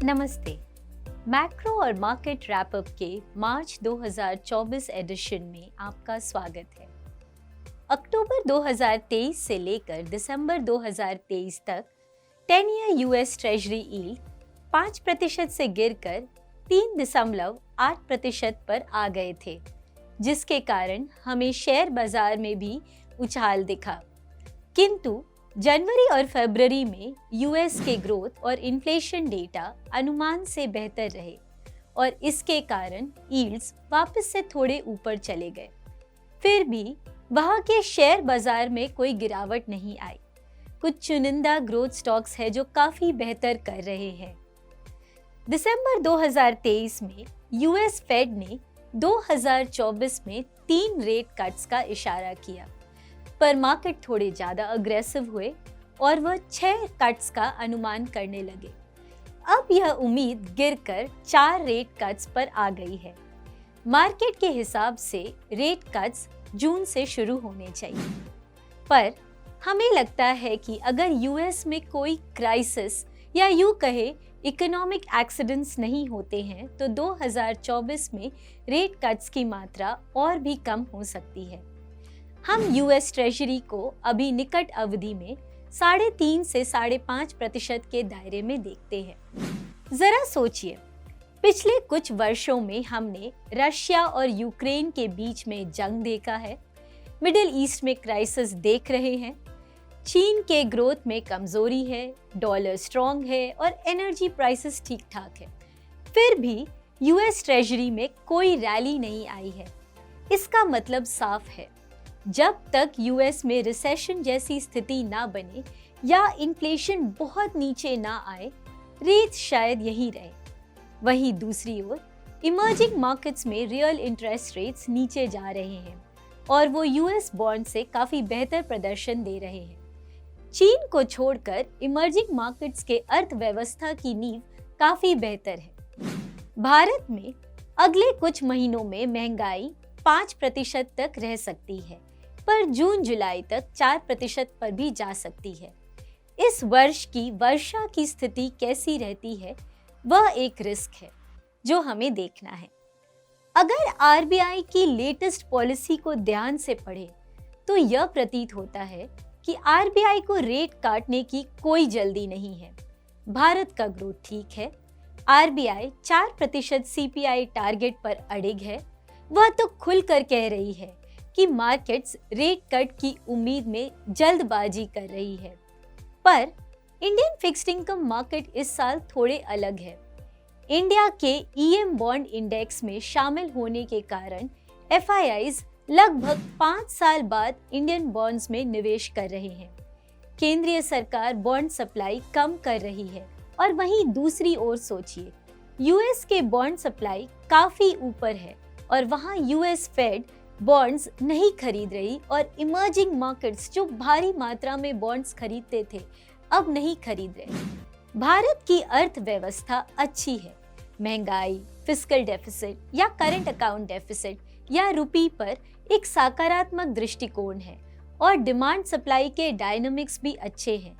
नमस्ते। मैक्रो और market wrap up के मार्च 2024 एडिशन में आपका स्वागत है। अक्टूबर 2023 से लेकर दिसंबर 2023 तक 10 ईयर यूएस ट्रेजरी यील्ड 5% से गिरकर 3.8% पर आ गए थे, जिसके कारण हमें शेयर बाजार में भी उछाल दिखा। किंतु जनवरी और फरवरी में यूएस के ग्रोथ और इन्फ्लेशन डेटा अनुमान से बेहतर रहे और इसके कारण यील्ड्स वापस से थोड़े ऊपर चले गए। फिर भी वहां के शेयर बाजार में कोई गिरावट नहीं आई। कुछ चुनिंदा ग्रोथ स्टॉक्स हैं जो काफी बेहतर कर रहे हैं। दिसंबर 2023 में यूएस फेड ने 2024 में 3 रेट कट्स का इशारा किया, पर मार्केट थोड़े ज्यादा अग्रेसिव हुए और वह 6 कट्स का अनुमान करने लगे। अब यह उम्मीद गिरकर 4 रेट कट्स पर आ गई है। मार्केट के हिसाब से रेट कट्स जून से शुरू होने चाहिए, पर हमें लगता है कि अगर यूएस में कोई क्राइसिस या यूं कहे इकोनॉमिक एक्सीडेंट्स नहीं होते हैं तो 2024 में रेट कट्स की मात्रा और भी कम हो सकती है। हम यूएस ट्रेजरी को अभी निकट अवधि में 3.5 से 5.5% के दायरे में देखते हैं। जरा सोचिए, पिछले कुछ वर्षों में हमने रशिया और यूक्रेन के बीच में जंग देखा है, मिडिल ईस्ट में क्राइसिस देख रहे हैं, चीन के ग्रोथ में कमजोरी है, डॉलर स्ट्रॉन्ग है और एनर्जी प्राइसेस ठीक ठाक है। फिर भी यूएस ट्रेजरी में कोई रैली नहीं आई है। इसका मतलब साफ है, जब तक यूएस में रिसेशन जैसी स्थिति ना बने या इन्फ्लेशन बहुत नीचे ना आए, रेट शायद यहीं रहे। वहीं दूसरी ओर इमर्जिंग मार्केट्स में रियल इंटरेस्ट रेट्स नीचे जा रहे हैं और वो यूएस बॉन्ड से काफी बेहतर प्रदर्शन दे रहे हैं। चीन को छोड़कर इमर्जिंग मार्केट्स के अर्थव्यवस्था की नींव काफी बेहतर है। भारत में अगले कुछ महीनों में महंगाई 5% तक रह सकती है, पर जून जुलाई तक 4% पर भी जा सकती है। इस वर्ष की वर्षा की स्थिति कैसी रहती है, वह एक रिस्क है जो हमें देखना है। अगर आरबीआई की लेटेस्ट पॉलिसी को ध्यान से पढ़े तो यह प्रतीत होता है कि आरबीआई को रेट काटने की कोई जल्दी नहीं है। भारत का ग्रोथ ठीक है, आरबीआई 4% सीपीआई टारगेट पर अड़िग है। वह तो खुलकर कह रही है कि मार्केट्स रेट कट की उम्मीद में जल्दबाजी कर रही है, पर इंडियन फिक्स्ड इनकम मार्केट इस साल थोड़े अलग है। इंडिया के ईएम बॉन्ड इंडेक्स में शामिल होने के कारण एफआईआईज लगभग 5 साल बाद इंडियन बॉन्ड्स में निवेश कर रहे हैं। केंद्रीय सरकार बॉन्ड सप्लाई कम कर रही है और वहीं दूसरी ओर सोचिए, यूएस के बॉन्ड सप्लाई काफी ऊपर है और वहां यूएस फेड बॉन्ड्स नहीं खरीद रही और इमर्जिंग मार्केट्स जो भारी मात्रा में बॉन्ड्स खरीदते थे अब नहीं खरीद रहे। भारत की अर्थव्यवस्था अच्छी है। महंगाई, फिस्कल डेफिसिट या करंट अकाउंट डेफिसिट या रुपी पर एक सकारात्मक दृष्टिकोण है और डिमांड सप्लाई के डायनामिक्स भी अच्छे हैं।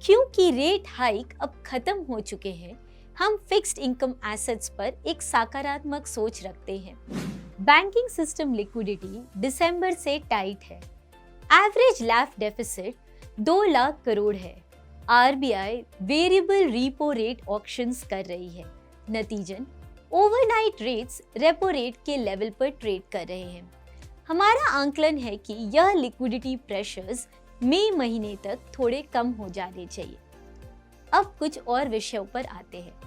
क्योंकि रेट हाइक अब खत्म हो चुके हैं, हम फिक्स्ड इनकम एसेट्स पर एक सकारात्मक सोच रखते हैं। बैंकिंग सिस्टम लिक्विडिटी दिसंबर से टाइट है। Average LAF deficit 2 lakh crore है। RBI variable repo rate auctions कर रही है। नतीजन ओवरनाइट रेट्स रेपो रेट के लेवल पर ट्रेड कर रहे हैं। हमारा आंकलन है कि यह लिक्विडिटी प्रेशर्स मई महीने तक थोड़े कम हो जाने चाहिए। अब कुछ और विषयों पर आते हैं।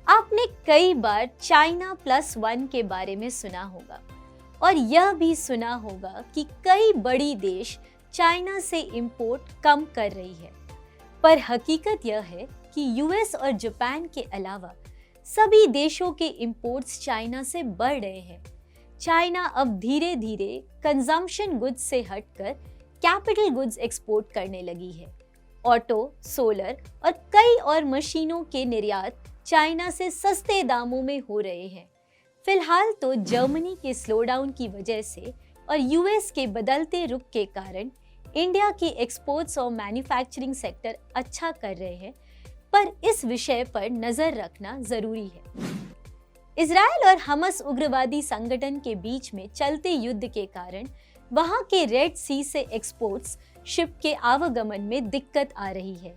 आपने कई बार चाइना +1 के बारे में सुना होगा और यह भी सुना होगा कि कई बड़ी देश चाइना से इंपोर्ट कम कर रही है, पर हकीकत यह है कि यूएस और जापान के अलावा सभी देशों के इंपोर्ट्स चाइना से बढ़ रहे हैं। चाइना अब धीरे धीरे कंजम्पशन गुड्स से हटकर कैपिटल गुड्स एक्सपोर्ट करने लगी है। ऑटो, सोलर और कई और मशीनों के निर्यात चाइना से सस्ते दामों में हो रहे हैं। फिलहाल तो जर्मनी के स्लोडाउन की वजह से और यूएस के बदलते रुख के कारण इंडिया की एक्सपोर्ट्स और मैन्युफैक्चरिंग सेक्टर अच्छा कर रहे हैं, पर इस विषय पर नजर रखना जरूरी है। इजराइल और हमास उग्रवादी संगठन के बीच में चलते युद्ध के कारण वहां के रेड सी से एक्सपोर्ट्स शिप के आवागमन में दिक्कत आ रही है।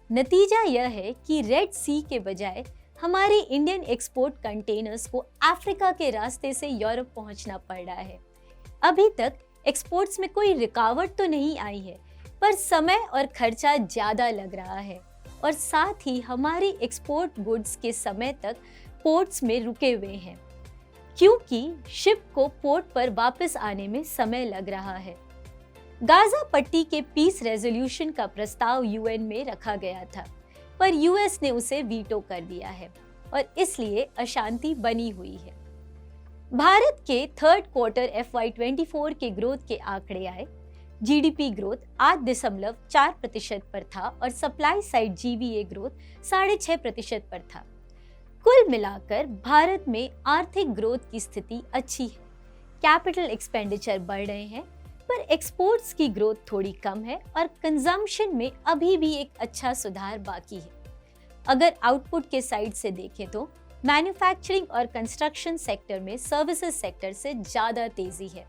नतीजा यह है कि रेड सी के बजाय हमारे इंडियन एक्सपोर्ट कंटेनर्स को अफ्रीका के रास्ते से यूरोप पहुंचना पड़ रहा है। अभी तक एक्सपोर्ट्स में कोई रुकावट तो नहीं आई है, पर समय और खर्चा ज्यादा लग रहा है और साथ ही हमारी एक्सपोर्ट गुड्स के समय तक पोर्ट्स में रुके हुए हैं, क्योंकि शिप को पोर्ट पर वापस आने में समय लग रहा है। गाजा पट्टी के पीस रेजोल्यूशन का प्रस्ताव यूएन में रखा गया था, पर यूएस ने उसे वीटो कर दिया है और इसलिए अशांति बनी हुई है। भारत के थर्ड क्वार्टर FY24 के ग्रोथ के आंकड़े आए। जीडीपी ग्रोथ 8.4% पर था और सप्लाई साइड GVA ग्रोथ 6.5% पर था। कुल मिलाकर भारत में आर्थिक ग्रोथ की स्थिति अच्छी है। कैपिटल एक्सपेंडिचर बढ़ रहे हैं, पर एक्सपोर्ट्स की ग्रोथ थोड़ी कम है और कंजम्पशन में अभी भी एक अच्छा सुधार बाकी है। अगर आउटपुट के साइड से देखें तो मैन्युफैक्चरिंग और कंस्ट्रक्शन सेक्टर में सर्विसेज सेक्टर से ज्यादा तेजी है।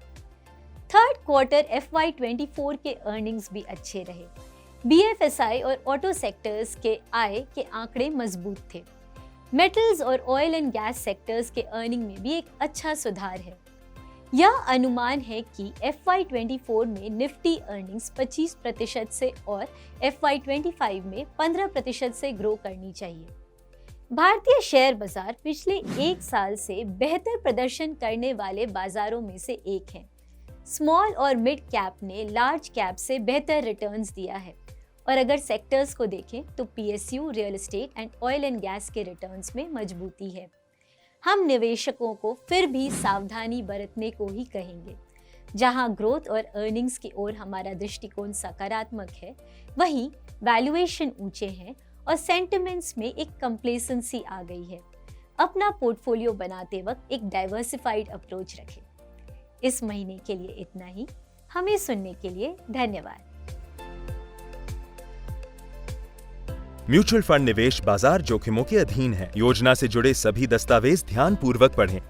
थर्ड क्वार्टर FY24 के अर्निंग्स भी अच्छे रहे। BFSI और ऑटो सेक्टर्स के आय के आंकड़े मजबूत थे। मेटल्स और ऑयल एंड गैस सेक्टर्स के अर्निंग में भी एक अच्छा सुधार है। यह अनुमान है कि FY24 में निफ्टी अर्निंग्स 25% से और FY25 में 15% से ग्रो करनी चाहिए। भारतीय शेयर बाजार पिछले एक साल से बेहतर प्रदर्शन करने वाले बाजारों में से एक है। स्मॉल और मिड कैप ने लार्ज कैप से बेहतर रिटर्न्स दिया है और अगर सेक्टर्स को देखें तो PSU, real estate and oil and gas के रिटर्न्स में मजबूती है। हम निवेशकों को फिर भी सावधानी बरतने को ही कहेंगे। जहां ग्रोथ और अर्निंग्स की ओर हमारा दृष्टिकोण सकारात्मक है, वहीं वैल्यूएशन ऊंचे हैं और सेंटिमेंट्स में एक कंप्लेसेंसी आ गई है। अपना पोर्टफोलियो बनाते वक्त एक डाइवर्सिफाइड अप्रोच रखें। इस महीने के लिए इतना ही। हमें सुनने के लिए धन्यवाद। म्यूचुअल फंड निवेश बाजार जोखिमों के अधीन है। योजना से जुड़े सभी दस्तावेज ध्यानपूर्वक पढ़ें।